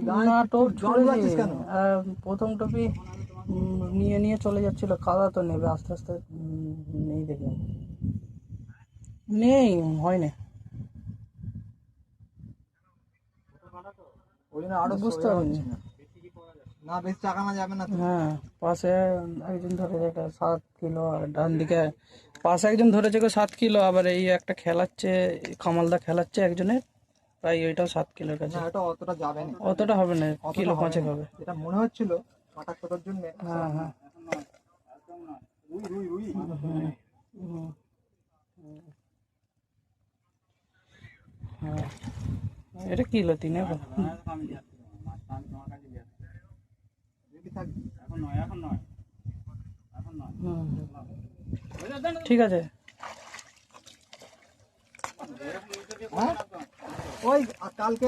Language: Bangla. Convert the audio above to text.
না, টোপ ছুঁড়েছি। প্রথম টোপি নিয়ে নিয়ে চলে যাচ্ছিল। কাদা তো নেবে আস্তে আস্তে। নেই, দেখে নেই, হয়নি। বুঝতে পারিনি। না বেশি টাকানো যাবে না তো। হ্যাঁ, পাশে একজন ধরেছে 7 কিলো, আর ডান দিকে পাশে একজন ধরেছে 7 কিলো, আবার এই একটা খেলাচ্ছে, কামালদা খেলাচ্ছে একজনের, প্রায় ওইটাও 7 কিলোর কাছে। না এটা অতটা যাবে না, অতটা হবে না, অতটা কিলো হবে 5 না। হবে। যেটা মনে হচ্ছিল কাটা খোদার জন্য। হ্যাঁ হ্যাঁ। হ্যাঁ, এটা কিলো 3 এখন। ঠিক আছে। ওই কালকে